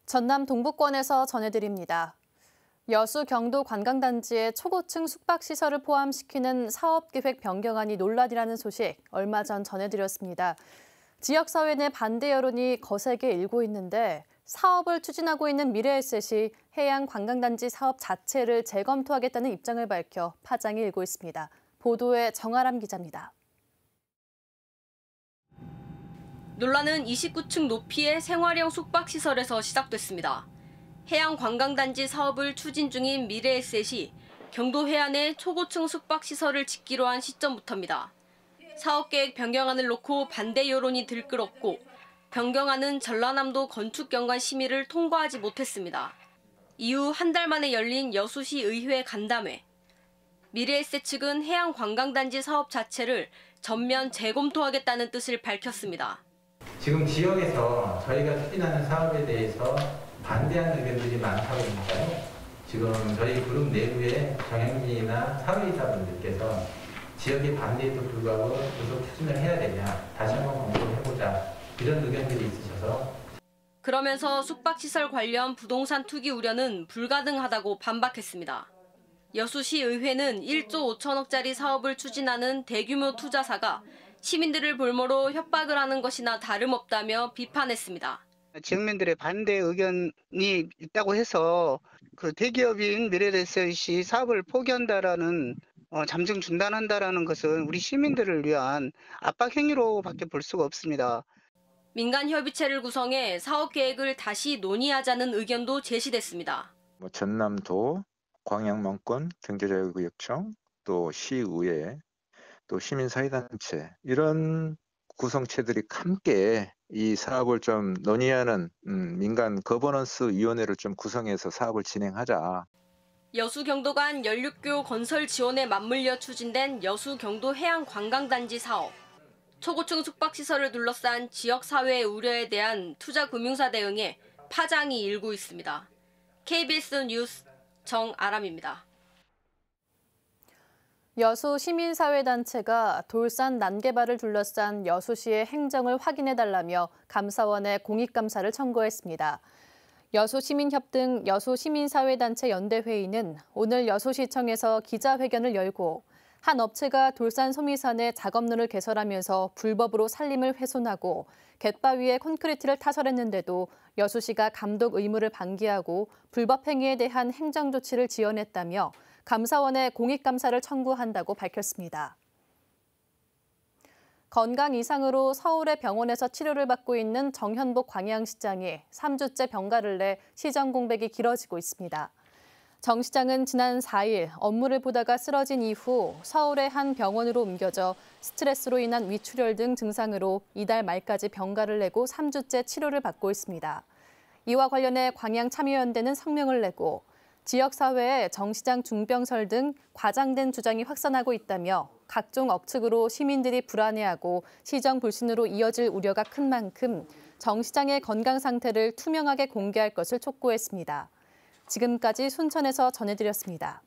전남 동부권에서 전해드립니다. 여수 경도 관광단지의 초고층 숙박시설을 포함시키는 사업계획 변경안이 논란이라는 소식 얼마 전 전해드렸습니다. 지역사회 내 반대 여론이 거세게 일고 있는데 사업을 추진하고 있는 미래에셋이 해양관광단지 사업 자체를 재검토하겠다는 입장을 밝혀 파장이 일고 있습니다. 보도에 정아람 기자입니다. 논란은 29층 높이의 생활형 숙박시설에서 시작됐습니다. 해양관광단지 사업을 추진 중인 미래에셋이 경도 해안에 초고층 숙박시설을 짓기로 한 시점부터입니다. 사업계획 변경안을 놓고 반대 여론이 들끓었고 변경안은 전라남도 건축경관 심의를 통과하지 못했습니다. 이후 한 달 만에 열린 여수시 의회 간담회. 미래에셋 측은 해양관광단지 사업 자체를 전면 재검토하겠다는 뜻을 밝혔습니다. 지금 지역에서 저희가 추진하는 사업에 대해서 반대하는 의견들이 많다고 하니까요. 지금 저희 그룹 내부의 경영진이나 사회이사분들께서 지역의 반대에도 불구하고 계속 추진을 해야 되냐, 다시 한번 검토해보자, 이런 의견들이 있으셔서. 그러면서 숙박시설 관련 부동산 투기 우려는 불가능하다고 반박했습니다. 여수시 의회는 1조 5천억짜리 사업을 추진하는 대규모 투자사가 시민들을 볼모로 협박을 하는 것이나 다름없다며 비판했습니다. 지역민들의 반대 의견이 있다고 해서 그 대기업인 미래에셋이 사업을 포기한다라는 잠정 중단한다라는 것은 우리 시민들을 위한 압박 행위로밖에 볼 수가 없습니다. 민간 협의체를 구성해 사업 계획을 다시 논의하자는 의견도 제시됐습니다. 전남도, 광양만권 경제자유구역청, 또 시의회, 또 시민사회단체 이런 구성체들이 함께 이 사업을 좀 논의하는 민간 거버넌스 위원회를 좀 구성해서 사업을 진행하자. 여수 경도 간 연륙교 건설 지원에 맞물려 추진된 여수 경도 해양관광단지 사업. 초고층 숙박시설을 둘러싼 지역사회의 우려에 대한 투자금융사 대응에 파장이 일고 있습니다. KBS 뉴스 정아람입니다. 여수 시민사회단체가 돌산 난개발을 둘러싼 여수시의 행정을 확인해달라며 감사원에 공익감사를 청구했습니다. 여수시민협 등 여수시민사회단체 연대회의는 오늘 여수시청에서 기자회견을 열고 한 업체가 돌산 소미산의 작업로를 개설하면서 불법으로 산림을 훼손하고 갯바위에 콘크리트를 타설했는데도 여수시가 감독 의무를 방기하고 불법 행위에 대한 행정조치를 지원했다며 감사원에 공익감사를 청구한다고 밝혔습니다. 건강 이상으로 서울의 병원에서 치료를 받고 있는 정현복 광양시장이 3주째 병가를 내 시정 공백이 길어지고 있습니다. 정 시장은 지난 4일 업무를 보다가 쓰러진 이후 서울의 한 병원으로 옮겨져 스트레스로 인한 위출혈 등 증상으로 이달 말까지 병가를 내고 3주째 치료를 받고 있습니다. 이와 관련해 광양참여연대는 성명을 내고 지역사회에 정 시장 중병설 등 과장된 주장이 확산하고 있다며 각종 억측으로 시민들이 불안해하고 시정 불신으로 이어질 우려가 큰 만큼 정 시장의 건강 상태를 투명하게 공개할 것을 촉구했습니다. 지금까지 순천에서 전해드렸습니다.